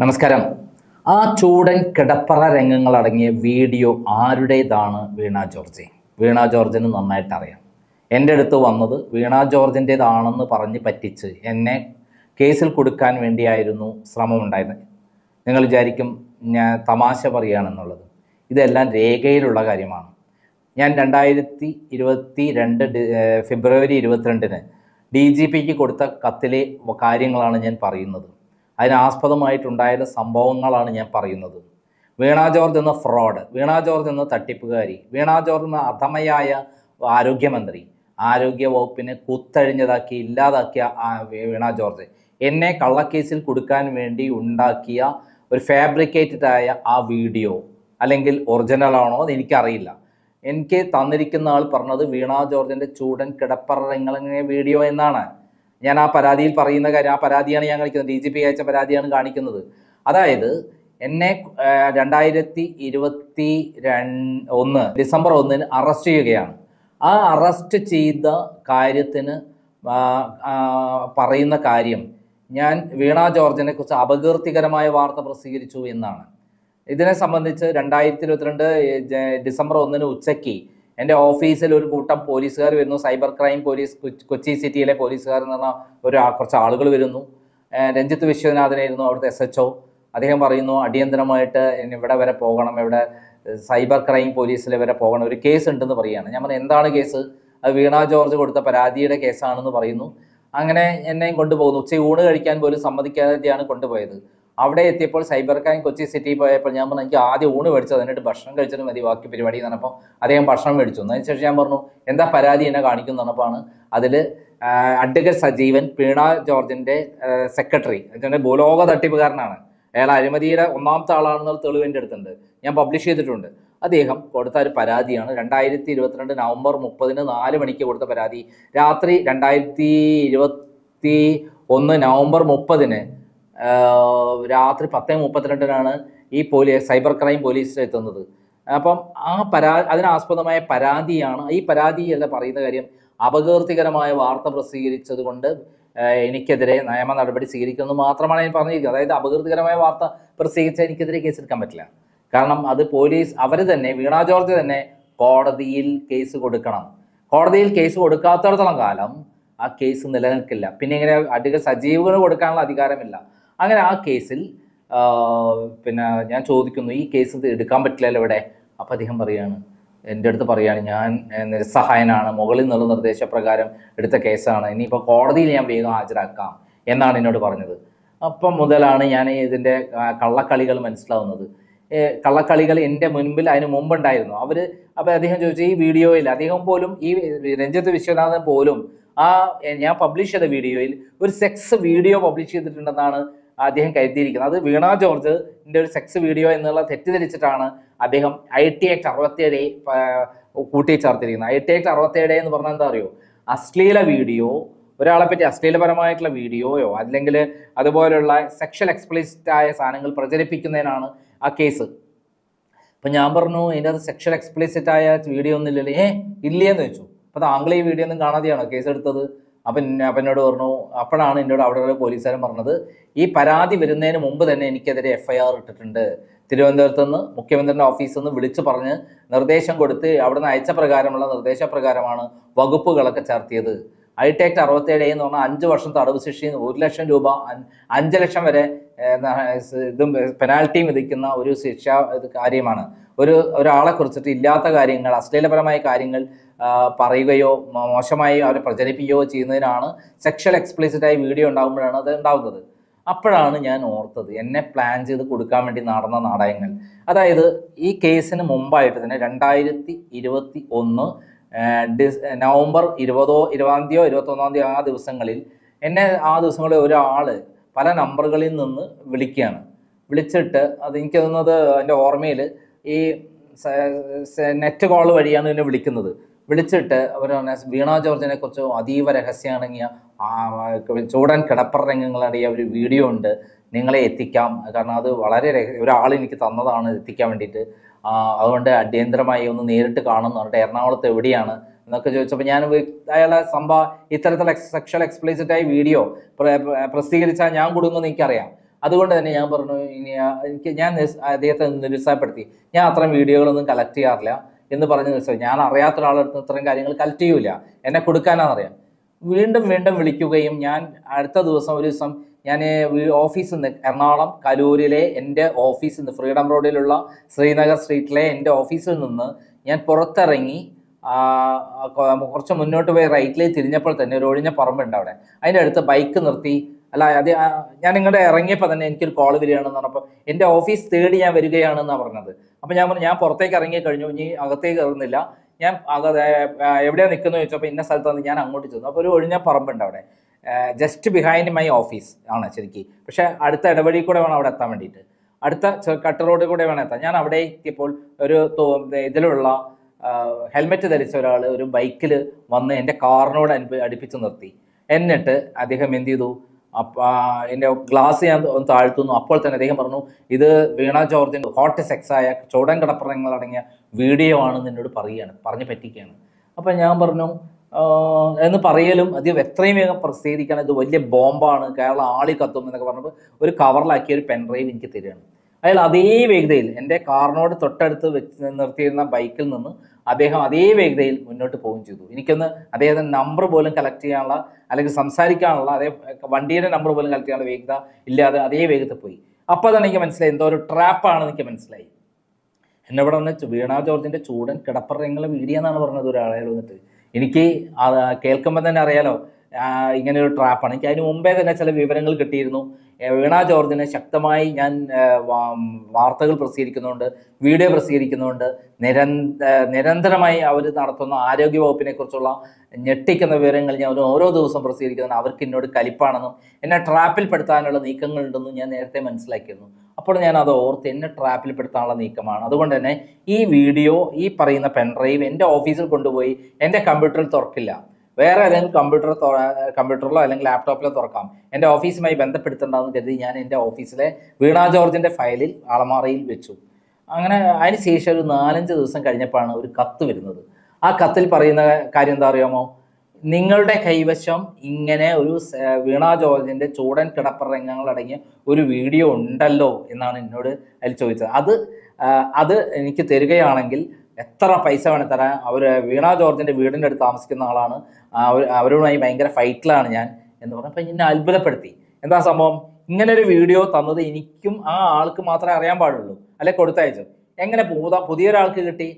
നമസ്കാരം. ആ ചൂടൻ കിടപ്പറ രംഗങ്ങളടങ്ങിയ വീഡിയോ ആരുടേതാണ്? വീണ ജോർജ്. വീണ ജോർജിന് നന്നായിട്ട് അറിയാം. എൻ്റെ അടുത്ത് വന്നത് വീണ ജോർജിൻ്റേതാണെന്ന് പറഞ്ഞ് പറ്റിച്ച് എന്നെ കേസിൽ കൊടുക്കാൻ വേണ്ടിയായിരുന്നു ശ്രമമുണ്ടായിരുന്നത്. നിങ്ങൾ വിചാരിക്കും ഞാൻ തമാശ പറയുകയാണെന്നുള്ളത്. ഇതെല്ലാം രേഖയിലുള്ള കാര്യമാണ്. ഞാൻ 2022 ഫെബ്രുവരി 22 DGPക്ക് കൊടുത്ത കത്തിലെ കാര്യങ്ങളാണ് ഞാൻ പറയുന്നത്. അതിനാസ്പദമായിട്ടുണ്ടായ സംഭവങ്ങളാണ് ഞാൻ പറയുന്നത്. വീണ ജോർജ് എന്ന ഫ്രോഡ്, വീണ ജോർജ് എന്ന തട്ടിപ്പുകാരി, വീണ ജോർജ് എന്ന അധമയായ ആരോഗ്യമന്ത്രി, ആരോഗ്യ വകുപ്പിനെ കുത്തഴിഞ്ഞതാക്കി ഇല്ലാതാക്കിയ വീണ ജോർജ് എന്നെ കള്ളക്കേസിൽ കൊടുക്കാൻ വേണ്ടി ഉണ്ടാക്കിയ ഒരു ഫാബ്രിക്കേറ്റഡ് ആയ ആ വീഡിയോ അല്ലെങ്കിൽ ഒറിജിനലാണോ എന്ന് എനിക്കറിയില്ല. എനിക്ക് തന്നിരിക്കുന്ന ആൾ പറഞ്ഞത് വീണ ജോർജിൻ്റെ ചൂടൻ കിടപ്പറങ്ങലിങ്ങനെ വീഡിയോ എന്നാണ്. ഞാൻ ആ പരാതിയിൽ പറയുന്ന കാര്യം, ആ പരാതിയാണ് ഞാൻ കാണിക്കുന്നത്. DGP അയച്ച പരാതിയാണ് കാണിക്കുന്നത്. അതായത് എന്നെ 2021 ഡിസംബർ 1 അറസ്റ്റ് ചെയ്യുകയാണ്. ആ അറസ്റ്റ് ചെയ്ത കാര്യത്തിന് പറയുന്ന കാര്യം ഞാൻ വീണ ജോർജിനെ കുറിച്ച് അപകീർത്തികരമായ വാർത്ത പ്രസിദ്ധീകരിച്ചു എന്നാണ്. ഇതിനെ സംബന്ധിച്ച് 2022 ഡിസംബർ 1 ഉച്ചയ്ക്ക് എൻ്റെ ഓഫീസിൽ ഒരു കൂട്ടം പോലീസുകാർ വരുന്നു. സൈബർ ക്രൈം പോലീസ്, കൊച്ചി സിറ്റിയിലെ പോലീസുകാർ എന്ന് പറഞ്ഞാൽ കുറച്ച് ആളുകൾ വരുന്നു. രഞ്ജിത്ത് വിശ്വനാഥനായിരുന്നു അവിടുത്തെ SHO. അദ്ദേഹം പറയുന്നു അടിയന്തരമായിട്ട് ഇവിടെ വരെ പോകണം, ഇവിടെ സൈബർ ക്രൈം പോലീസിൽ വരെ പോകണം, ഒരു കേസ് ഉണ്ടെന്ന് പറയുകയാണ്. ഞാൻ പറഞ്ഞു എന്താണ് കേസ്? അത് വീണ ജോർജ് കൊടുത്ത പരാതിയുടെ കേസാണെന്ന് പറയുന്നു. അങ്ങനെ എന്നെയും കൊണ്ടുപോകുന്നു. ഊണ് കഴിക്കാൻ പോലും സമ്മതിക്കാതെയാണ് കൊണ്ടുപോയത്. അവിടെ എത്തിയപ്പോൾ സൈബർ ക്രൈം കൊച്ചി സിറ്റി പോയപ്പോൾ ഞാൻ പറഞ്ഞു എനിക്ക് ആദ്യം ഊണ് മേടിച്ചത്, എന്നിട്ട് ഭക്ഷണം കഴിച്ചിട്ട് മതി ബാക്കി പരിപാടി എന്ന് പറഞ്ഞപ്പോൾ അദ്ദേഹം ഭക്ഷണം മേടിച്ചു. അതിനുശേഷം ഞാൻ പറഞ്ഞു എന്താ പരാതി എന്നെ കാണിക്കുന്നു പറഞ്ഞപ്പോഴാണ് അതിൽ അഡ്വക്കേറ്റ് സജീവൻ വീണ ജോർജിൻ്റെ സെക്രട്ടറി, എൻ്റെ ഭൂലോക തട്ടിപ്പുകാരനാണ്, അയാൾ അഴിമതിയുടെ ഒന്നാമത്തെ ആളാണെന്നുള്ള തെളിവ് എൻ്റെ അടുത്തുണ്ട്, ഞാൻ പബ്ലിഷ് ചെയ്തിട്ടുണ്ട്. അദ്ദേഹം കൊടുത്ത ഒരു പരാതിയാണ് 2022 നവംബർ 30 4 മണിക്ക് കൊടുത്ത പരാതി. രാത്രി 2021 നവംബർ 30 രാത്രി 10:32 ഈ സൈബർ ക്രൈം പോലീസിൽ എത്തുന്നത്. അപ്പം ആ അതിനാസ്പദമായ പരാതിയാണ്. ഈ പരാതിയല്ല പറയുന്ന കാര്യം, അപകീർത്തികരമായ വാർത്ത പ്രസിദ്ധീകരിച്ചത് കൊണ്ട് എനിക്കെതിരെ നിയമ നടപടി സ്വീകരിക്കുന്നത് മാത്രമാണ് ഞാൻ പറഞ്ഞിരിക്കുന്നത്. അതായത് അപകീർത്തികരമായ വാർത്ത പ്രസിദ്ധീകരിച്ചാൽ എനിക്കെതിരെ കേസെടുക്കാൻ പറ്റില്ല. കാരണം അത് പോലീസ് അവർ തന്നെ, വീണ ജോർജ് തന്നെ കോടതിയിൽ കേസ് കൊടുക്കണം. കോടതിയിൽ കേസ് കൊടുക്കാത്തടത്തോളം കാലം ആ കേസ് നിലനിൽക്കില്ല. പിന്നെ ഇങ്ങനെ അധികം സജീവന് കൊടുക്കാനുള്ള അധികാരമില്ല. അങ്ങനെ ആ കേസിൽ പിന്നെ ഞാൻ ചോദിക്കുന്നു ഈ കേസ് എടുക്കാൻ പറ്റില്ലല്ലോ ഇവിടെ. അപ്പം അദ്ദേഹം പറയുകയാണ്, എൻ്റെ അടുത്ത് പറയുകയാണ് ഞാൻ നിസ്സഹായനാണ്, മുകളിൽ നിന്നുള്ള നിർദ്ദേശപ്രകാരം എടുത്ത കേസാണ്, ഇനിയിപ്പോൾ കോടതിയിൽ ഞാൻ വേഗം ഹാജരാക്കാം എന്നാണ് എന്നോട് പറഞ്ഞത്. അപ്പം മുതലാണ് ഞാൻ ഇതിൻ്റെ കള്ളക്കളികൾ മനസ്സിലാവുന്നത്. കള്ളക്കളികൾ എൻ്റെ മുൻപിൽ അതിന് മുമ്പുണ്ടായിരുന്നു. അപ്പോൾ അദ്ദേഹം ചോദിച്ചു ഈ വീഡിയോയിൽ അദ്ദേഹം പോലും, ഈ രഞ്ജിത്ത് വിശ്വനാഥൻ പോലും ഞാൻ പബ്ലിഷ് ചെയ്ത വീഡിയോയിൽ ഒരു സെക്സ് വീഡിയോ പബ്ലിഷ് ചെയ്തിട്ടുണ്ടെന്നാണ് അദ്ദേഹം കരുതിയിരിക്കുന്നത്. അത് വീണ ജോർജിൻ്റെ ഒരു സെക്സ് വീഡിയോ എന്നുള്ള തെറ്റിദ്ധരിച്ചിട്ടാണ് അദ്ദേഹം IT Act 67 കൂട്ടിച്ചേർത്തിരിക്കുന്നത്. IT Act 67 എന്ന് പറഞ്ഞാൽ എന്താ അറിയോ? അശ്ലീല വീഡിയോ, ഒരാളെ പറ്റി അശ്ലീലപരമായിട്ടുള്ള വീഡിയോയോ അല്ലെങ്കിൽ അതുപോലുള്ള സെക്ഷൽ എക്സ്പ്ലിസിറ്റ് ആയ സാധനങ്ങൾ പ്രചരിപ്പിക്കുന്നതിനാണ് ആ കേസ്. അപ്പം ഞാൻ പറഞ്ഞു ഇതിൻ്റെ അത് സെക്ഷൽ എക്സ്പ്ലിസിറ്റ് ആയ വീഡിയോ ഒന്നും ഇല്ലല്ലോ. ഇല്ലേന്ന് ചോദിച്ചു. അപ്പോൾ താങ്കൾ ഈ വീഡിയോ ഒന്നും കാണാതെയാണോ കേസ് എടുത്തത്? അപ്പം എന്നോട് പറഞ്ഞു. അപ്പോഴാണ് എന്നോട് അവിടെ പോലീസുകാരൻ പറഞ്ഞത് ഈ പരാതി വരുന്നതിന് മുമ്പ് തന്നെ എനിക്കെതിരെ FIR ഇട്ടിട്ടുണ്ട്. തിരുവനന്തപുരത്ത് നിന്ന് മുഖ്യമന്ത്രിയുടെ ഓഫീസിൽ നിന്ന് വിളിച്ചു പറഞ്ഞ് നിർദ്ദേശം കൊടുത്ത് അവിടുന്ന് അയച്ച പ്രകാരമുള്ള നിർദ്ദേശപ്രകാരമാണ് വകുപ്പുകളൊക്കെ ചേർത്തിയത്. IT Act 67 എന്ന് പറഞ്ഞാൽ 5 വർഷം തടവ് ശിക്ഷയും 1 ലക്ഷം രൂപ 5 ലക്ഷം വരെ ഇതും പെനാൽറ്റിയും വിധിക്കുന്ന ഒരു കാര്യമാണ്. ഒരാളെ കുറിച്ചിട്ട് ഇല്ലാത്ത കാര്യങ്ങൾ, അശ്ലീലപരമായ കാര്യങ്ങൾ പറയുകയോ മോശമായി അവരെ പ്രചരിപ്പിക്കുകയോ ചെയ്യുന്നതിനാണ് സെക്ഷൽ എക്സ്പ്ലിസിറ്റായി വീഡിയോ ഉണ്ടാകുമ്പോഴാണ് അത് ഉണ്ടാകുന്നത്. അപ്പോഴാണ് ഞാൻ ഓർത്തത് എന്നെ പ്ലാൻ ചെയ്ത് കൊടുക്കാൻ വേണ്ടി നടന്ന നാടകങ്ങൾ. അതായത് ഈ കേസിന് മുമ്പായിട്ട് തന്നെ 2021 നവംബർ 20 21 ആ ദിവസങ്ങളിൽ എന്നെ ഒരാൾ പല നമ്പറുകളിൽ നിന്ന് വിളിക്കുകയാണ്. വിളിച്ചിട്ട് എനിക്ക് തോന്നുന്നത് എൻ്റെ ഓർമ്മയിൽ ഈ നെറ്റ് കോൾ വഴിയാണ് എന്നെ വിളിക്കുന്നത്. വിളിച്ചിട്ട് അവർ വീണ ജോർജിനെ കുറിച്ച് അതീവ രഹസ്യമാണെങ്കിൽ ചൂടൻ കിടപ്പറ രംഗങ്ങളടങ്ങിയ ഒരു വീഡിയോ ഉണ്ട്, നിങ്ങളെ എത്തിക്കാം, കാരണം അത് വളരെ ഒരാൾ എനിക്ക് തന്നതാണ് എത്തിക്കാൻ വേണ്ടിയിട്ട്, അതുകൊണ്ട് അടിയന്തരമായി ഒന്ന് നേരിട്ട് കാണുന്നു പറഞ്ഞിട്ട് എറണാകുളത്ത് എവിടെയാണ് എന്നൊക്കെ ചോദിച്ചപ്പോൾ ഞാൻ അയാളെ ഇത്തരത്തിലുള്ള സെക്ഷൽ എക്സ്പ്ലിസിറ്റായി വീഡിയോ പ്രസിദ്ധീകരിച്ചാൽ ഞാൻ കൊടുക്കുമെന്ന് എനിക്കറിയാം. അതുകൊണ്ട് തന്നെ ഞാൻ പറഞ്ഞു ഇനി ഞാൻ അദ്ദേഹത്തെ നിരുത്സാഹപ്പെടുത്തി. ഞാൻ അത്രയും വീഡിയോകളൊന്നും കളക്ട് ചെയ്യാറില്ല എന്ന് പറഞ്ഞ ദിവസം ഞാൻ അറിയാത്ത ഒരാളെടുത്ത് ഇത്രയും കാര്യങ്ങൾ കളക്ട് ചെയ്യൂല, എന്നെ കൊടുക്കാനാണെന്നറിയാം. വീണ്ടും വീണ്ടും വിളിക്കുകയും ഞാൻ അടുത്ത ദിവസം ഒരു ദിവസം ഞാൻ ഓഫീസിൽ നിന്ന് എറണാകുളം കലൂരിലെ എൻ്റെ ഓഫീസിൽ നിന്ന് ഫ്രീഡം റോഡിലുള്ള ശ്രീനഗർ സ്ട്രീറ്റിലെ എൻ്റെ ഓഫീസിൽ നിന്ന് ഞാൻ പുറത്തിറങ്ങി കുറച്ച് മുന്നോട്ട് പോയി റൈറ്റിലേക്ക് തിരിഞ്ഞപ്പോൾ തന്നെ ഒരു ഒഴിഞ്ഞ പറമ്പുണ്ട് അവിടെ. അതിൻ്റെ അടുത്ത് ബൈക്ക് നിർത്തി, അല്ല അത് ഞാൻ ഇങ്ങോട്ട് ഇറങ്ങിയപ്പോൾ തന്നെ എനിക്കൊരു കോൾ വരികയാണെന്ന് പറഞ്ഞപ്പോൾ എൻ്റെ ഓഫീസ് തേടി ഞാൻ വരികയാണെന്നാണ് പറഞ്ഞത്. അപ്പോൾ ഞാൻ പറഞ്ഞു ഞാൻ പുറത്തേക്ക് ഇറങ്ങി കഴിഞ്ഞു, ഇനി അകത്തേക്ക് കയറുന്നില്ല, ഞാൻ എവിടെയാണ് നിൽക്കുന്നത് ചോദിച്ചപ്പോൾ ഇന്ന സ്ഥലത്താണ്. ഞാൻ അങ്ങോട്ട് ചെന്നു. അപ്പോൾ ഒരു ഒഴിഞ്ഞ പറമ്പുണ്ട് അവിടെ, ജസ്റ്റ് ബിഹൈൻഡ് മൈ ഓഫീസ് ആണ് ശരിക്കും. പക്ഷെ അടുത്ത ഇടവഴി കൂടെ വേണം അവിടെ എത്താൻ വേണ്ടിയിട്ട്, അടുത്ത കട്ട് റോഡിൽ കൂടെ വേണം എത്താൻ. ഞാൻ അവിടെ എത്തിയപ്പോൾ ഒരു ഇതിലുള്ള ഹെൽമെറ്റ് ധരിച്ച ഒരാൾ ഒരു ബൈക്കിൽ വന്ന് എൻ്റെ കാറിനോട് അടുപ്പിച്ച് നിർത്തി. എന്നിട്ട് അദ്ദേഹം എന്ത് ചെയ്തു, എൻ്റെ ഗ്ലാസ് ഞാൻ ഒന്ന് താഴ്ത്തുന്നു. അപ്പോൾ തന്നെ അദ്ദേഹം പറഞ്ഞു, ഇത് വീണ ജോർജിൻ്റെ ഹോട്ട് സെക്സായ ചുടൻ കിടപ്പറങ്ങൾ അടങ്ങിയ വീഡിയോ ആണെന്ന് എന്നോട് പറഞ്ഞ് പറ്റിക്കുകയാണ്. അപ്പം ഞാൻ പറഞ്ഞു എന്ന് പറയലും അത് എത്രയും വേഗം പ്രസിദ്ധീകരിക്കണം, ഇത് വലിയ ബോംബാണ്, കേരളം ആളി കത്തും എന്നൊക്കെ പറഞ്ഞപ്പോൾ ഒരു കവറിലാക്കിയ ഒരു പെൻഡ്രൈവ് എനിക്ക് തരികയാണ്. അയാൾ അതേ വേഗതയിൽ എൻ്റെ കാറിനോട് തൊട്ടടുത്ത് നിർത്തിയിരുന്ന ബൈക്കിൽ നിന്ന് അദ്ദേഹം അതേ വേഗതയിൽ മുന്നോട്ട് പോവുകയും ചെയ്തു. എനിക്കൊന്ന് അദ്ദേഹത്തിൻ്റെ നമ്പർ പോലും കളക്ട് ചെയ്യാനുള്ള അല്ലെങ്കിൽ സംസാരിക്കാനുള്ള അതേ വണ്ടിയുടെ നമ്പർ പോലും കളക്ട് ചെയ്യാനുള്ള വേഗത ഇല്ലാതെ അതേ വേഗത്തിൽ പോയി. അപ്പോൾ തന്നെ എനിക്ക് മനസ്സിലായി എന്തോ ഒരു ട്രാപ്പാണെന്ന് എനിക്ക് മനസ്സിലായി. എന്നെ ഇവിടെ വന്ന് വീണ ജോർജിൻ്റെ ചൂടൻ കിടപ്പറങ്ങളെ വീഡിയോ എന്നാണ് പറഞ്ഞത് ഒരാളെ വന്നിട്ട്. എനിക്ക് കേൾക്കുമ്പോൾ തന്നെ അറിയാലോ ഇങ്ങനെ ഒരു ട്രാപ്പാണ്. എനിക്ക് അതിന് മുമ്പേ തന്നെ ചില വിവരങ്ങൾ കിട്ടിയിരുന്നു. വീണ ജോർജിനെ ശക്തമായി ഞാൻ വാർത്തകൾ പ്രസിദ്ധീകരിക്കുന്നുണ്ട്, വീഡിയോ പ്രസിദ്ധീകരിക്കുന്നുണ്ട്, നിരന്തരമായി അവർ നടത്തുന്ന ആരോഗ്യ വകുപ്പിനെ കുറിച്ചുള്ള ഞെട്ടിക്കുന്ന വിവരങ്ങൾ ഞാൻ ഓരോ ദിവസം പ്രസിദ്ധീകരിക്കുന്നുണ്ട്. അവർക്ക് എന്നോട് കലിപ്പാണെന്നും എന്നെ ട്രാപ്പിൽപ്പെടുത്താനുള്ള നീക്കങ്ങളുണ്ടെന്നും ഞാൻ നേരത്തെ മനസ്സിലാക്കിയിരുന്നു. അപ്പോൾ ഞാൻ അത് ഓർത്ത് എന്നെ ട്രാപ്പിൽപ്പെടുത്താനുള്ള നീക്കമാണ്. അതുകൊണ്ട് തന്നെ ഈ വീഡിയോ, ഈ പറയുന്ന പെൻഡ്രൈവ് എൻ്റെ ഓഫീസിൽ കൊണ്ടുപോയി എൻ്റെ കമ്പ്യൂട്ടറിൽ തുറക്കില്ല, വേറെ ഏതെങ്കിലും കമ്പ്യൂട്ടറിലോ അല്ലെങ്കിൽ ലാപ്ടോപ്പിലോ തുറക്കാം. എൻ്റെ ഓഫീസുമായി ബന്ധപ്പെടുത്തേണ്ടതെന്ന് കരുതി ഞാൻ എൻ്റെ ഓഫീസിലെ വീണ ജോർജിൻ്റെ ഫയലിൽ അളമാറയിൽ വെച്ചു. അങ്ങനെ അതിന് ശേഷം ഒരു 4-5 ദിവസം കഴിഞ്ഞപ്പോഴാണ് ഒരു കത്ത് വരുന്നത്. ആ കത്തിൽ പറയുന്ന കാര്യം എന്താ അറിയാമോ, നിങ്ങളുടെ കൈവശം ഇങ്ങനെ ഒരു വീണ ജോർജിൻ്റെ ചൂടൻ കിടപ്പറങ്ങങ്ങളടങ്ങിയ ഒരു വീഡിയോ ഉണ്ടല്ലോ എന്നാണ് എന്നോട് അതിൽ ചോദിച്ചത്. അത് എനിക്ക് തരികയാണെങ്കിൽ എത്ര പൈസ വേണം തരാൻ. വീണ ജോർജിൻ്റെ വീടിൻ്റെ അടുത്ത് താമസിക്കുന്ന ആളാണ്, അവരുമായി ഭയങ്കര ഫൈറ്റിലാണ് ഞാൻ എന്ന് പറഞ്ഞപ്പോൾ എന്നെ അത്ഭുതപ്പെടുത്തി. എന്താ സംഭവം, ഇങ്ങനെ ഒരു വീഡിയോ തന്നത് എനിക്കും ആ ആൾക്ക് മാത്രമേ അറിയാൻ പാടുള്ളൂ, അല്ലെ കൊടുത്തയച്ചു. എങ്ങനെ പുതിയൊരാൾക്ക് കിട്ടി?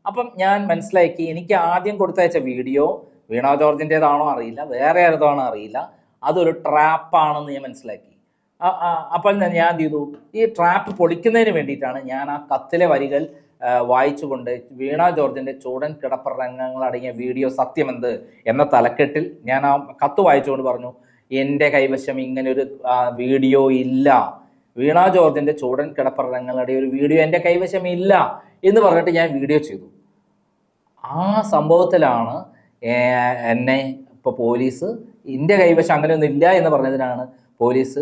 അപ്പം ഞാൻ മനസ്സിലാക്കി, എനിക്ക് ആദ്യം കൊടുത്തയച്ച വീഡിയോ വീണ ജോർജിൻ്റെതാണോ അറിയില്ല, വേറെ ആരതാണോ അറിയില്ല, അതൊരു ട്രാപ്പാണെന്ന് ഞാൻ മനസ്സിലാക്കി. അപ്പോൾ ഞാൻ എന്ത് ചെയ്തു, ഈ ട്രാപ്പ് പൊളിക്കുന്നതിന് വേണ്ടിയിട്ടാണ് ഞാൻ ആ കത്തിലെ വരികൾ വായിച്ചുകൊണ്ട് വീണ ജോർജിൻ്റെ ചൂടൻ കിടപ്പറങ്ങൾ അടങ്ങിയ വീഡിയോ സത്യമെന്ത് എന്ന തലക്കെട്ടിൽ ഞാൻ ആ കത്ത് വായിച്ചുകൊണ്ട് പറഞ്ഞു, എൻ്റെ കൈവശം ഇങ്ങനൊരു വീഡിയോ ഇല്ല, വീണ ജോർജിൻ്റെ ചൂടൻ കിടപ്പറങ്ങളുടെ ഒരു വീഡിയോ എൻ്റെ കൈവശം ഇല്ല എന്ന് പറഞ്ഞിട്ട് ഞാൻ വീഡിയോ ചെയ്തു. ആ സംഭവത്തിലാണ് എന്നെ ഇപ്പോൾ പോലീസ് എൻ്റെ കൈവശം അങ്ങനെയൊന്നും ഇല്ല എന്ന് പറഞ്ഞതിനാണ് പോലീസ്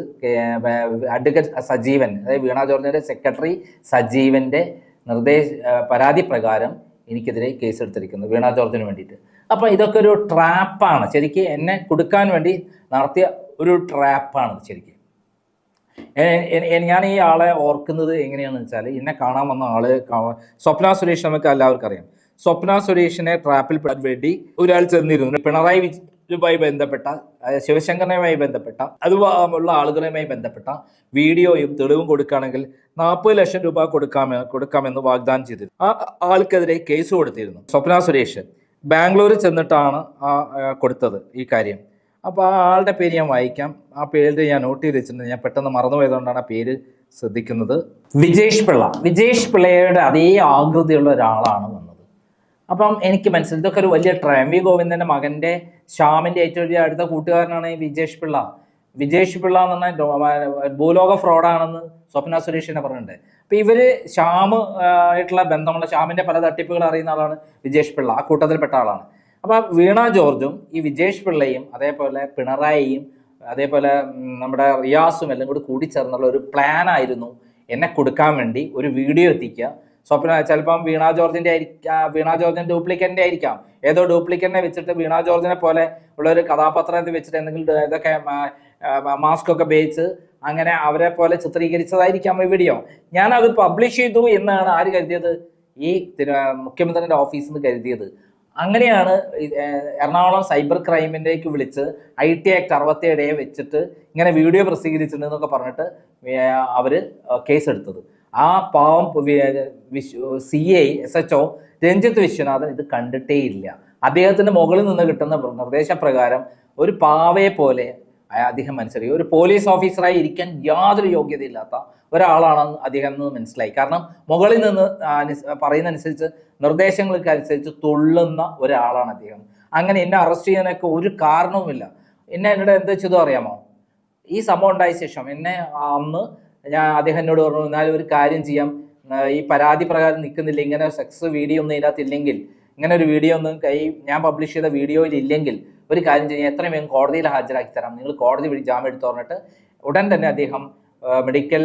അഡ്വക്കേറ്റ് സജീവൻ, അതായത് വീണ ജോർജിൻ്റെ സെക്രട്ടറി സജീവൻ്റെ പരാതി പ്രകാരം എനിക്കെതിരെ കേസെടുത്തിരിക്കുന്നത്, വീണ ജോർജിന് വേണ്ടിയിട്ട്. അപ്പം ഇതൊക്കെ ഒരു ട്രാപ്പാണ്, ശരിക്കും എന്നെ കൊടുക്കാൻ വേണ്ടി നടത്തിയ ഒരു ട്രാപ്പാണ് ശരിക്കും. ഞാൻ ഈ ആളെ ഓർക്കുന്നത് എങ്ങനെയാണെന്ന് വെച്ചാൽ, എന്നെ കാണാൻ വന്ന ആള് സ്വപ്ന സുരേഷ്, നമുക്ക് എല്ലാവർക്കും അറിയാം. സ്വപ്ന സുരേഷിനെ ട്രാപ്പിൽ പെടാൻ വേണ്ടി ഒരാൾ ചെന്നിരുന്നു. പിണറായി വിജയനുമായി ബന്ധപ്പെട്ട, ശിവശങ്കരനുമായി ബന്ധപ്പെട്ട അതുപോലുള്ള ആളുകളുമായി ബന്ധപ്പെട്ട വീഡിയോയും തെളിവും കൊടുക്കുകയാണെങ്കിൽ 40 ലക്ഷം രൂപ കൊടുക്കാമെന്ന് വാഗ്ദാനം ചെയ്തിരുന്നു. ആ ആൾക്കെതിരെ കേസ് കൊടുത്തിരുന്നു. സ്വപ്ന സുരേഷ് ബാംഗ്ലൂരിൽ ചെന്നിട്ടാണ് കൊടുത്തത് ഈ കാര്യം. അപ്പോൾ ആ ആളുടെ പേര് ഞാൻ വായിക്കാം. ആ പേര് ഞാൻ നോട്ട് ചെയ്ത് വെച്ചിട്ടുണ്ട്, ഞാൻ പെട്ടെന്ന് മറന്നുപോയതുകൊണ്ടാണ് ആ പേര് ശ്രദ്ധിക്കുന്നത്. വിജേഷ് പിള്ളയുടെ അതേ ആകൃതിയുള്ള ഒരാളാണ് വന്നത്. അപ്പം എനിക്ക് മനസ്സിലായി ഇതൊക്കെ ഒരു വലിയ എം വി ഗോവിന്ദൻ്റെ മകൻ്റെ ശ്യാമിൻ്റെ ഏറ്റവും വലിയ അടുത്ത കൂട്ടുകാരനാണ് വിജേഷ് പിള്ള എന്ന് പറഞ്ഞാൽ ഭൂലോക ഫ്രോഡാണെന്ന് സ്വപ്ന സുരേഷിനെ പറഞ്ഞിട്ടുണ്ട്. അപ്പം ഇവർ ആയിട്ടുള്ള ബന്ധമുള്ള ശ്യാമിൻ്റെ പല തട്ടിപ്പുകൾ അറിയുന്ന ആളാണ് വിജേഷ് പിള്ള, ആ കൂട്ടത്തിൽപ്പെട്ട ആളാണ്. അപ്പം വീണ ജോർജും ഈ വിജേഷ് പിള്ളയും അതേപോലെ പിണറായിയും അതേപോലെ നമ്മുടെ റിയാസും എല്ലാം കൂടി കൂടിച്ചേർന്നുള്ള ഒരു പ്ലാനായിരുന്നു എന്നെ കൊടുക്കാൻ വേണ്ടി ഒരു വീഡിയോ എത്തിക്കുക, സ്വപ്ന ചിലപ്പം വീണ ജോർജിന്റെ ആയിരിക്കാം, വീണ ജോർജിന്റെ ഡ്യൂപ്ലിക്കേറ്റിന്റെ ആയിരിക്കാം. ഏതോ ഡ്യൂപ്ലിക്കേറ്റിനെ വെച്ചിട്ട് വീണ ജോർജിനെ പോലെ ഉള്ള ഒരു കഥാപാത്രത്തെ വെച്ചിട്ട് എന്തെങ്കിലും ഇതൊക്കെ മാസ്ക് ഒക്കെ ഉപയോഗിച്ച് അങ്ങനെ അവരെ പോലെ ചിത്രീകരിച്ചതായിരിക്കാം ഈ വീഡിയോ. ഞാൻ അത് പബ്ലിഷ് ചെയ്തു എന്നാണ് ആര് കരുതിയത്? ഈ മുഖ്യമന്ത്രിയുടെ ഓഫീസിൽ നിന്ന് കരുതിയത്. അങ്ങനെയാണ് എറണാകുളം സൈബർ ക്രൈമിൻ്റെക്ക് വിളിച്ച് IT ആക്ട് 67 വെച്ചിട്ട് ഇങ്ങനെ വീഡിയോ പ്രസിദ്ധീകരിച്ചിട്ടുണ്ടെന്നൊക്കെ പറഞ്ഞിട്ട് അവര് കേസെടുത്തത്. ആ പാവം CI SHO രഞ്ജിത്ത് വിശ്വനാഥൻ ഇത് കണ്ടിട്ടേ ഇല്ല. അദ്ദേഹത്തിന്റെ മുകളിൽ നിന്ന് കിട്ടുന്ന നിർദ്ദേശപ്രകാരം ഒരു പാവയെ പോലെ അദ്ദേഹം മനസ്സിലാക്കി. ഒരു പോലീസ് ഓഫീസറായി ഇരിക്കാൻ യാതൊരു യോഗ്യതയില്ലാത്ത ഒരാളാണെന്ന് അദ്ദേഹം മനസ്സിലായി. കാരണം മുകളിൽ നിന്ന് പറയുന്നതനുസരിച്ച് നിർദ്ദേശങ്ങൾക്ക് അനുസരിച്ച് തുള്ളുന്ന ഒരാളാണ് അദ്ദേഹം. അങ്ങനെ എന്നെ അറസ്റ്റ് ചെയ്യാനൊക്കെ ഒരു കാരണവുമില്ല. എന്നോട് എന്താ ചെയ്തോ അറിയാമോ? ഈ സംഭവം ഉണ്ടായ ശേഷം എന്നെ അന്ന് അദ്ദേഹം എന്നോട് പറഞ്ഞു, എന്നാലും ഒരു കാര്യം ചെയ്യാം, ഈ പരാതി പ്രകാരം നിൽക്കുന്നില്ല, ഇങ്ങനെ സെക്സ് വീഡിയോ ഒന്നും ഇതിനകത്ത് ഇല്ലെങ്കിൽ, ഇങ്ങനെ ഒരു വീഡിയോ ഒന്നും ഞാൻ പബ്ലിഷ് ചെയ്ത വീഡിയോയിൽ ഇല്ലെങ്കിൽ ഒരു കാര്യം ചെയ്യാം, എത്രയും വേഗം കോടതിയിൽ ഹാജരാക്കി തരാം, നിങ്ങൾ കോടതി വഴി ജാമ്യം എടുത്തു പറഞ്ഞിട്ട് ഉടൻ തന്നെ അദ്ദേഹം മെഡിക്കൽ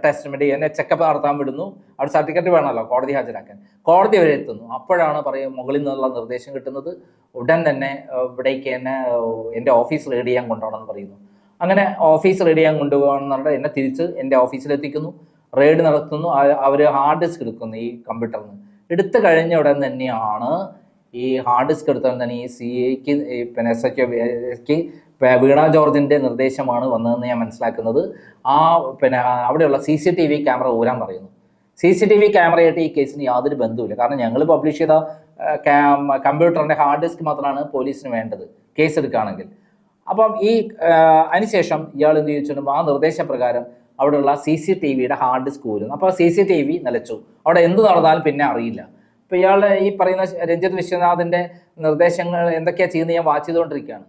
ടെസ്റ്റ് എന്നെ ചെക്കപ്പ് നടത്താൻ വിടുന്നു. അവിടെ സർട്ടിഫിക്കറ്റ് വേണമല്ലോ കോടതി ഹാജരാക്കാൻ. കോടതി വരെ എത്തുന്നു. അപ്പോഴാണ് മുകളിൽ നിന്നുള്ള നിർദ്ദേശം കിട്ടുന്നത്, ഉടൻ തന്നെ ഇവിടേക്ക് എന്നെ എൻ്റെ ഓഫീസ് റെയ്ഡ് ചെയ്യാൻ കൊണ്ടുപോകണമെന്ന് പറയുന്നു. അങ്ങനെ ഓഫീസ് റെയ്ഡ് ചെയ്യാൻ കൊണ്ടുപോകണമെന്ന് പറഞ്ഞാൽ എന്നെ തിരിച്ച് എൻ്റെ ഓഫീസിലെത്തിക്കുന്നു, റെയ്ഡ് നടത്തുന്നു. അവർ ഹാർഡ് ഡിസ്ക് എടുക്കുന്നു ഈ കമ്പ്യൂട്ടറിന്. എടുത്തു കഴിഞ്ഞ ഉടൻ തന്നെയാണ് ഈ ഹാർഡ് ഡിസ്ക് എടുത്താൽ തന്നെ ഈ CIക്ക് പിന്നെ SHOക്ക് വീണ ജോർജിന്റെ നിർദ്ദേശമാണ് വന്നതെന്ന് ഞാൻ മനസ്സിലാക്കുന്നത്. പിന്നെ അവിടെയുള്ള CCTV ക്യാമറ ഊരാൻ പറയുന്നു. CCTV ക്യാമറയായിട്ട് ഈ കേസിന് യാതൊരു ബന്ധവുമില്ല. കാരണം ഞങ്ങൾ പബ്ലിഷ് ചെയ്ത കമ്പ്യൂട്ടറിന്റെ ഹാർഡ് ഡിസ്ക് മാത്രമാണ് പോലീസിന് വേണ്ടത് കേസ് എടുക്കുകയാണെങ്കിൽ. അപ്പം അതിനുശേഷം ഇയാൾ എന്ത് ചോദിച്ചിട്ടും ആ നിർദ്ദേശപ്രകാരം അവിടെയുള്ള CCTVയുടെ ഹാർഡ് ഡിസ്ക് ഊരുന്നു. അപ്പോൾ CCTV നിലച്ചു. അവിടെ എന്ത് നടന്നാലും പിന്നെ അറിയില്ല. ഇപ്പം ഇയാളുടെ ഈ പറയുന്ന രഞ്ജിത്ത് വിശ്വനാഥിന്റെ നിർദ്ദേശങ്ങൾ എന്തൊക്കെയാണ് ചെയ്യുന്നത് ഞാൻ വാച്ച് ചെയ്തുകൊണ്ടിരിക്കുകയാണ്.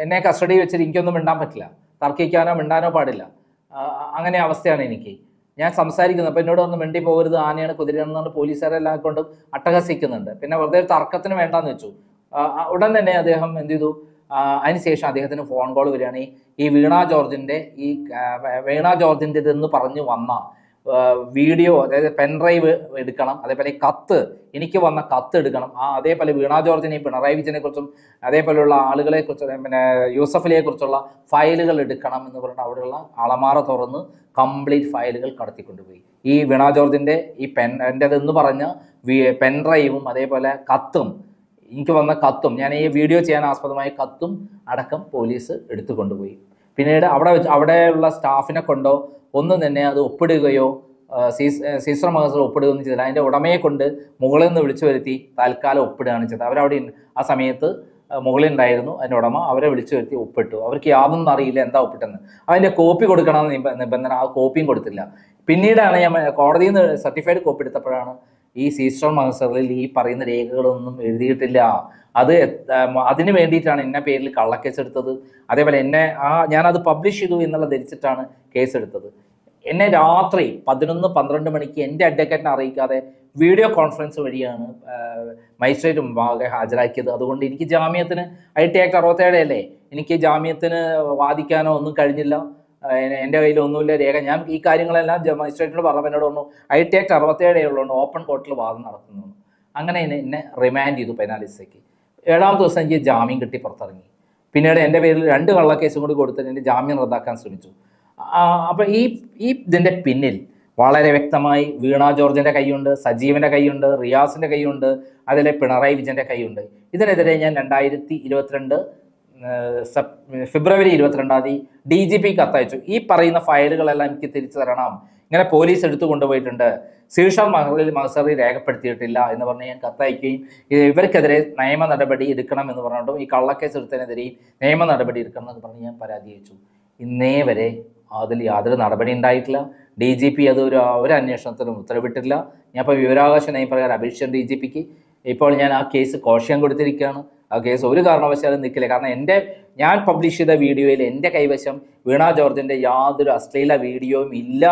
എന്നെ കസ്റ്റഡി വെച്ചിട്ട് എനിക്കൊന്നും മിണ്ടാൻ പറ്റില്ല, തർക്കിക്കാനോ മിണ്ടാനോ പാടില്ല. അങ്ങനെ അവസ്ഥയാണ് എനിക്ക്. ഞാൻ സംസാരിക്കുന്നത് അപ്പോൾ എന്നോട് ഒന്ന് മിണ്ടി പോകരുത്, ആനയാണ് കുതിരയാണെന്ന് പറഞ്ഞ് പോലീസുകാരെല്ലാം കൊണ്ടും അട്ടഹസിക്കുന്നുണ്ട്. പിന്നെ വെറുതെ തർക്കത്തിന് വേണ്ടാന്ന് വെച്ചു. ഉടൻ തന്നെ അദ്ദേഹം എന്ത് ചെയ്തു, അതിനുശേഷം അദ്ദേഹത്തിന് ഫോൺ കോൾ വരികയാണ്. ഈ വീണ ജോർജിൻ്റെ ഇതെന്ന് പറഞ്ഞു വന്ന വീഡിയോ, അതായത് പെൻഡ്രൈവ് എടുക്കണം, അതേപോലെ കത്ത്, എനിക്ക് വന്ന കത്ത് എടുക്കണം, അതേപോലെ വീണ ജോർജിനെയും പിണറായി വിജയനെ കുറിച്ചും അതേപോലെയുള്ള ആളുകളെ കുറിച്ച്, പിന്നെ യൂസഫലിയെ കുറിച്ചുള്ള ഫയലുകൾ എടുക്കണം എന്ന് പറഞ്ഞിട്ട് അവിടെയുള്ള അളമാറ തുറന്ന് കംപ്ലീറ്റ് ഫയലുകൾ കടത്തിക്കൊണ്ടുപോയി. ഈ വീണ ജോർജിൻ്റെ എൻ്റെതെന്ന് പറഞ്ഞ പെൻഡ്രൈവും അതേപോലെ കത്തും, എനിക്ക് വന്ന കത്തും, ഞാൻ ഈ വീഡിയോ ചെയ്യാൻ ആസ്പദമായ കത്തും അടക്കം പോലീസ് എടുത്തു കൊണ്ടുപോയി. പിന്നീട് അവിടെയുള്ള സ്റ്റാഫിനെ കൊണ്ടോ ഒന്നും തന്നെ അത് ഒപ്പിടുകയോ സീസർ മഹസർ ഒപ്പിടുകയൊന്നും ചെയ്തില്ല. അതിൻ്റെ ഉടമയെ കൊണ്ട് മുകളിൽ നിന്ന് വിളിച്ചു വരുത്തി താൽക്കാലം ഒപ്പിടുകയാണ് ചെയ്തത്. അവരവിടെ ആ സമയത്ത് മുകളിൽ ഉണ്ടായിരുന്നു അതിൻ്റെ ഉടമ, അവരെ വിളിച്ചു വരുത്തി ഒപ്പിട്ടു. അവർക്ക് യാതൊന്നും അറിയില്ല എന്താ ഒപ്പിട്ടെന്ന്. അതിൻ്റെ കോപ്പി കൊടുക്കണമെന്ന് നിബന്ധന, ആ കോപ്പിയും കൊടുത്തില്ല. പിന്നീടാണ് ഞാൻ കോടതിയിൽ നിന്ന് സർട്ടിഫൈഡ് കോപ്പി എടുത്തപ്പോഴാണ് ഈ സീസ്റ്റർ മഹസറിൽ ഈ പറയുന്ന രേഖകളൊന്നും എഴുതിയിട്ടില്ല, അതിന് വേണ്ടിയിട്ടാണ് എന്നെ പേരിൽ കള്ളക്കേസെടുത്തത്, അതേപോലെ ഞാനത് പബ്ലിഷ് ചെയ്തു എന്നുള്ള ധരിച്ചിട്ടാണ് കേസെടുത്തത്. എന്നെ രാത്രി 11-12 മണിക്ക് എൻ്റെ അഡ്വക്കേറ്റിനെ അറിയിക്കാതെ വീഡിയോ കോൺഫറൻസ് വഴിയാണ് മജിസ്ട്രേറ്റ് മുമ്പാകെ ഹാജരാക്കിയത്. അതുകൊണ്ട് എനിക്ക് ജാമ്യത്തിന് IT ആക്ട് 67 അല്ലേ, എനിക്ക് ജാമ്യത്തിന് വാദിക്കാനോ ഒന്നും കഴിഞ്ഞില്ല. എൻ്റെ കയ്യിൽ ഒന്നുമില്ല രേഖ. ഞാൻ ഈ കാര്യങ്ങളെല്ലാം മജിസ്ട്രേറ്റിനോട് പറഞ്ഞപ്പോൾ എന്നോട് പറഞ്ഞു IT ആക്ട് 67 ഉള്ളതുകൊണ്ട് ഓപ്പൺ കോർട്ടിൽ വാദം നടത്തുന്നു. അങ്ങനെ എന്നെ റിമാൻഡ് ചെയ്തു പെനാലിസ്റ്റേക്ക്. 7ാമത്തെ ദിവസം എനിക്ക് ജാമ്യം കിട്ടി പുറത്തിറങ്ങി. പിന്നീട് എൻ്റെ പേരിൽ 2 കള്ളക്കേസും കൂടി കൊടുത്തിട്ട് എൻ്റെ ജാമ്യം റദ്ദാക്കാൻ ശ്രമിച്ചു. അപ്പോൾ ഇതിൻ്റെ പിന്നിൽ വളരെ വ്യക്തമായി വീണ ജോർജിൻ്റെ കൈയുണ്ട്, സജീവൻ്റെ കൈയുണ്ട്, റിയാസിൻ്റെ കൈയുണ്ട്, അതിലെ പിണറായി വിജയൻ്റെ കൈയുണ്ട്. ഇതിനെതിരെ ഞാൻ 2022 ഫെബ്രുവരി 22 DGP കത്തയച്ചു. ഈ പറയുന്ന ഫയലുകളെല്ലാം എനിക്ക് തിരിച്ചു തരണം, ഇങ്ങനെ പോലീസ് എടുത്തു കൊണ്ടുപോയിട്ടുണ്ട്, സീഷർ മഹസറിൽ രേഖപ്പെടുത്തിയിട്ടില്ല എന്ന് പറഞ്ഞ് ഞാൻ കത്തയക്കുകയും ഇവർക്കെതിരെ നിയമ നടപടി എടുക്കണം എന്ന് പറഞ്ഞിട്ടും ഈ കള്ളക്കേസ് എടുത്തതിനെതിരെയും നിയമ നടപടി എടുക്കണം എന്നൊക്കെ പറഞ്ഞ് ഞാൻ പരാതി അയച്ചു. ഇന്നേ വരെ അതിൽ യാതൊരു നടപടി ഉണ്ടായിട്ടില്ല. DGP അത് ഒരു അന്വേഷണത്തിനും ഉത്തരവിട്ടില്ല. ഞാൻ ഇപ്പോൾ വിവരാവകാശ നിയമപ്രകാരം അപേക്ഷിച്ച DGPക്ക് ഇപ്പോൾ ഞാൻ ആ കേസ് കോഷ്യം കൊടുത്തിരിക്കുകയാണ്. ആ കേസ് ഒരു കാരണവശാലും നിൽക്കില്ല. കാരണം ഞാൻ പബ്ലിഷ് ചെയ്ത വീഡിയോയിൽ എൻ്റെ കൈവശം വീണ ജോർജിൻ്റെ യാതൊരു അശ്ലീല വീഡിയോയും ഇല്ല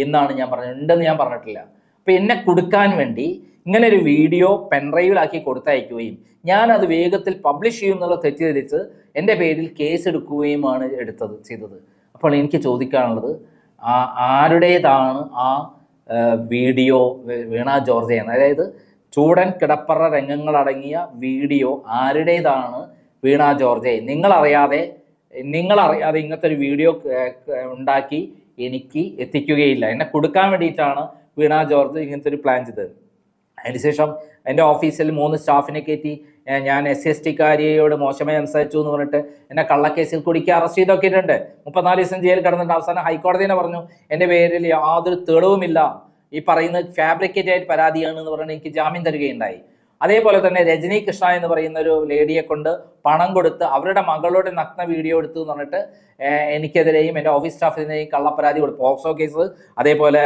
എന്നാണ് ഞാൻ പറഞ്ഞത്. ഉണ്ടെന്ന് ഞാൻ പറഞ്ഞിട്ടില്ല. അപ്പോൾ എന്നെ കൊടുക്കാൻ വേണ്ടി ഇങ്ങനെ ഒരു വീഡിയോ പെൻഡ്രൈവിലാക്കി കൊടുത്തയക്കുകയും ഞാൻ അത് വേഗത്തിൽ പബ്ലിഷ് ചെയ്യുമെന്നുള്ള തെറ്റിദ്ധരിച്ച് എൻ്റെ പേരിൽ കേസ് എടുക്കുകയുമാണ് ചെയ്തത്. അപ്പോൾ എനിക്ക് ചോദിക്കാനുള്ളത്, ആരുടേതാണ് ആ വീഡിയോ വീണ ജോർജയാണ്. അതായത് ചൂടൻ കിടപ്പറ രംഗങ്ങളടങ്ങിയ വീഡിയോ ആരുടേതാണ്? വീണ ജോർജ്. നിങ്ങളറിയാതെ ഇങ്ങനത്തെ ഒരു വീഡിയോ ഉണ്ടാക്കി എനിക്ക് എത്തിക്കുകയില്ല. എന്നെ കൊടുക്കാൻ വേണ്ടിയിട്ടാണ് വീണ ജോർജ് ഇങ്ങനത്തെ ഒരു പ്ലാൻ ചെയ്തത്. അതിനുശേഷം എൻ്റെ ഓഫീസിൽ 3 സ്റ്റാഫിനെ കയറ്റി ഞാൻ SC/ST-കാരിയോട് മോശമായി സംസാരിച്ചു എന്ന് പറഞ്ഞിട്ട് എന്നെ കള്ളക്കേസിൽ കുടുക്കി അറസ്റ്റ് ചെയ്തൊക്കെയിട്ടുണ്ട്. 34 ദിവസം ജയിലിൽ കിടന്നിട്ട് അവസാനം ഹൈക്കോടതി തന്നെ പറഞ്ഞു എൻ്റെ പേരിൽ യാതൊരു തെളിവുമില്ല, ഈ പറയുന്നത് ഫാബ്രിക്കേറ്റ് ആയിട്ട് പരാതിയാണ് എന്ന് പറഞ്ഞിട്ട് എനിക്ക് ജാമ്യം തരികയുണ്ടായി. അതേപോലെ തന്നെ രജനി കൃഷ്ണ എന്ന് പറയുന്ന ഒരു ലേഡിയെ കൊണ്ട് പണം കൊടുത്ത് അവരുടെ മകളുടെ നഗ്ന വീഡിയോ എടുത്തു എന്ന് പറഞ്ഞിട്ട് എനിക്കെതിരെയും എൻ്റെ ഓഫീസ് സ്റ്റാഫിനെതിരെയും കള്ളപ്പരാതി കൊടുത്തു. പോക്സോ കേസ്, അതേപോലെ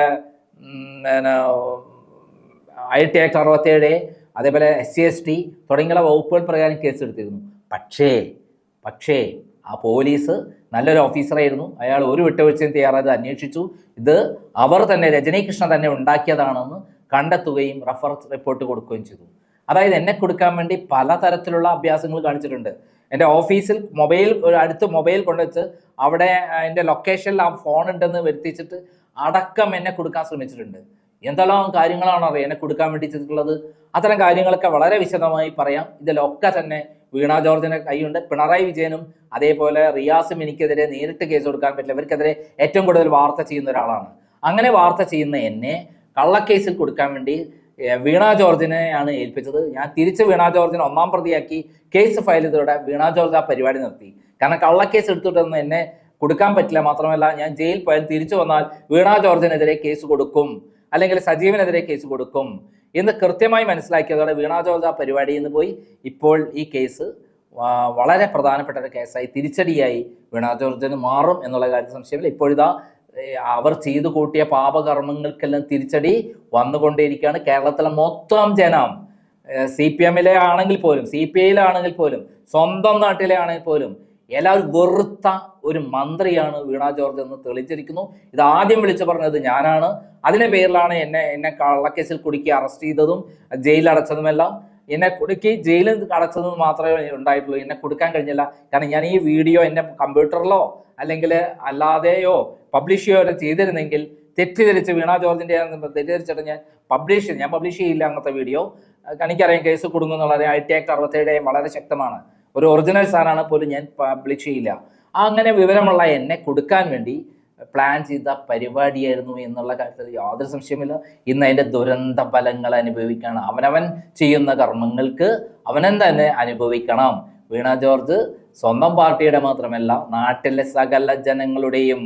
IT Act 67, അതേപോലെ SC/ST തുടങ്ങിയുള്ള വകുപ്പുകൾ പ്രകാരം കേസെടുത്തിരുന്നു. പക്ഷേ ആ പോലീസ് നല്ലൊരു ഓഫീസറായിരുന്നു. അയാൾ ഒരു വിട്ടുവീഴ്ചയും തയ്യാറായത് അന്വേഷിച്ചു. ഇത് അവർ തന്നെ, രജനി കൃഷ്ണ തന്നെ ഉണ്ടാക്കിയതാണെന്ന് കണ്ടെത്തുകയും റഫർ റിപ്പോർട്ട് കൊടുക്കുകയും ചെയ്തു. അതായത് എന്നെ കൊടുക്കാൻ വേണ്ടി പലതരത്തിലുള്ള അഭ്യാസങ്ങൾ കാണിച്ചിട്ടുണ്ട്. എൻ്റെ ഓഫീസിൽ അടുത്ത് മൊബൈൽ കൊണ്ടുവച്ച് അവിടെ എൻ്റെ ലൊക്കേഷനിൽ ആ ഫോൺ ഉണ്ടെന്ന് വരുത്തിച്ചിട്ട് അടക്കം എന്നെ കൊടുക്കാൻ ശ്രമിച്ചിട്ടുണ്ട്. എന്തെല്ലാം കാര്യങ്ങളാണ് അറിയാം എന്നെ കൊടുക്കാൻ വേണ്ടി ചെയ്തിട്ടുള്ളത്. അത്തരം കാര്യങ്ങളൊക്കെ വളരെ വിശദമായി പറയാം. ഇതിലൊക്കെ തന്നെ വീണ ജോർജിന്റെ കൈയുണ്ട്. പിണറായി വിജയനും അതേപോലെ റിയാസും എനിക്കെതിരെ നേരിട്ട് കേസ് കൊടുക്കാൻ പറ്റില്ല. ഇവർക്കെതിരെ ഏറ്റവും കൂടുതൽ വാർത്ത ചെയ്യുന്ന ഒരാളാണ്. അങ്ങനെ വാർത്ത ചെയ്യുന്ന എന്നെ കള്ളക്കേസിൽ കൊടുക്കാൻ വേണ്ടി വീണ ജോർജിനെയാണ് ഏൽപ്പിച്ചത്. ഞാൻ തിരിച്ച് വീണ ജോർജിനെ 1-ാം പ്രതിയാക്കി കേസ് ഫയൽ ചെയ്തതോടെ വീണ ജോർജ് ആ പരിപാടി നിർത്തി. കാരണം കള്ളക്കേസ് എടുത്തിട്ടൊന്നും എന്നെ കൊടുക്കാൻ പറ്റില്ല. മാത്രമല്ല, ഞാൻ ജയിൽ പോയാൽ തിരിച്ചു വന്നാൽ വീണ ജോർജിനെതിരെ കേസ് കൊടുക്കും, അല്ലെങ്കിൽ സജീവനെതിരെ കേസ് കൊടുക്കും എന്ന് കൃത്യമായി മനസ്സിലാക്കിയതോടെ വീണ ജോർജ് ആ പരിപാടിയിൽ നിന്ന് പോയി. ഇപ്പോൾ ഈ കേസ് വളരെ പ്രധാനപ്പെട്ട ഒരു കേസായി തിരിച്ചടിയായി വീണ ജോർജിന് മാറും എന്നുള്ള കാര്യം സംശയമില്ല. ഇപ്പോഴിതാ അവർ ചെയ്തു കൂട്ടിയ പാപകർമ്മങ്ങൾക്കെല്ലാം തിരിച്ചടി വന്നുകൊണ്ടേയിരിക്കുകയാണ്. കേരളത്തിലെ മൊത്തം ജനം, CPM-ലെ ആണെങ്കിൽ പോലും CPI-യിലാണെങ്കിൽ പോലും സ്വന്തം നാട്ടിലെ ആണെങ്കിൽ പോലും എല്ലാവരും വെറുത്ത ഒരു മന്ത്രിയാണ് വീണ ജോർജ് എന്ന് തെളിയിച്ചിരിക്കുന്നു. ഇത് ആദ്യം വിളിച്ചു പറഞ്ഞത് ഞാനാണ്. അതിന്റെ പേരിലാണ് എന്നെ കള്ളക്കേസിൽ കുടുക്കി അറസ്റ്റ് ചെയ്തതും ജയിലിൽ അടച്ചതുമെല്ലാം. എന്നെ കുടുക്കി ജയിലിൽ അടച്ചതെന്ന് മാത്രമേ ഉണ്ടായിട്ടുള്ളൂ. എന്നെ കൊടുക്കാൻ കഴിഞ്ഞില്ല. കാരണം ഞാൻ ഈ വീഡിയോ എൻ്റെ കമ്പ്യൂട്ടറിലോ അല്ലെങ്കിൽ അല്ലാതെയോ പബ്ലിഷ് ചെയ്യുകയോ ചെയ്തിരുന്നെങ്കിൽ തെറ്റിദ്ധരിച്ച് വീണ ജോർജിൻ്റെ തെറ്റിദ്ധരിച്ചിട്ട് ഞാൻ പബ്ലിഷ് ചെയ്യില്ല അങ്ങനത്തെ വീഡിയോ. എനിക്കറിയാം കേസ് കൊടുങ്ങുന്നുള്ളത്. IT Act 67 വളരെ ശക്തമാണ്. ഒരു ഒറിജിനൽ സാധനമാണ് പോലും ഞാൻ പബ്ലിഷ് ചെയ്യില്ല. അങ്ങനെ വിവരമുള്ള എന്നെ കൊടുക്കാൻ വേണ്ടി പ്ലാൻ ചെയ്ത പരിപാടിയായിരുന്നു എന്നുള്ള കാര്യത്തിൽ യാതൊരു സംശയമില്ല. ഇന്ന് അതിൻ്റെ ദുരന്ത ഫലങ്ങൾ അനുഭവിക്കണം. അവനവൻ ചെയ്യുന്ന കർമ്മങ്ങൾക്ക് അവനൻ തന്നെ അനുഭവിക്കണം. വീണ ജോർജ് സ്വന്തം പാർട്ടിയുടെ മാത്രമല്ല നാട്ടിലെ സകല ജനങ്ങളുടെയും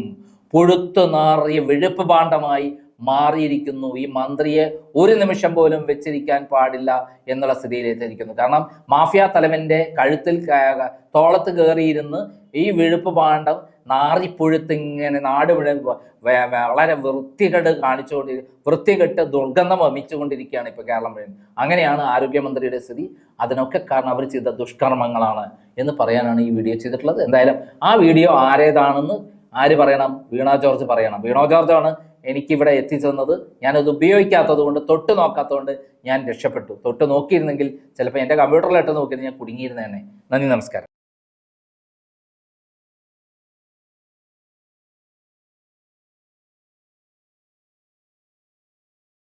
പുഴുത്തു നാറിയ വിഴുപ്പ് ഭാണ്ഡമായി മാറിയിരിക്കുന്നു. ഈ മന്ത്രിയെ ഒരു നിമിഷം പോലും വെച്ചിരിക്കാൻ പാടില്ല എന്നുള്ള സ്ഥിതിയിലെത്തിയിരിക്കുന്നു. കാരണം മാഫിയ തലവന്റെ കഴുത്തിൽ തോളത്ത് കയറിയിരുന്ന് ഈ വിഴുപ്പ് ഭാണ്ഡം നാറിപ്പുഴുത്തിങ്ങനെ നാട് മുഴുവൻ വളരെ വൃത്തികെട്ട് ദുർഗന്ധം വമിച്ചുകൊണ്ടിരിക്കുകയാണ് ഇപ്പോൾ കേരളം മുഴുവൻ. അങ്ങനെയാണ് ആരോഗ്യമന്ത്രിയുടെ സ്ഥിതി. അതിനൊക്കെ കാരണം അവർ ചെയ്ത ദുഷ്കർമ്മങ്ങളാണ് എന്ന് പറയാനാണ് ഈ വീഡിയോ ചെയ്തിട്ടുള്ളത്. എന്തായാലും ആ വീഡിയോ ആരേതാണെന്ന് ആര് പറയണം? വീണ ജോർജ് പറയണം. വീണ ജോർജാണ് എനിക്കിവിടെ എത്തിച്ചെന്നത്. ഞാനത് ഉപയോഗിക്കാത്തത് കൊണ്ട്, തൊട്ട് നോക്കാത്തതുകൊണ്ട് ഞാൻ രക്ഷപ്പെട്ടു. തൊട്ട് നോക്കിയിരുന്നെങ്കിൽ ചിലപ്പോൾ എൻ്റെ കമ്പ്യൂട്ടറിലിട്ട് നോക്കിയിട്ട് ഞാൻ കുടുങ്ങിയിരുന്നേനെ. നന്ദി, നമസ്കാരം.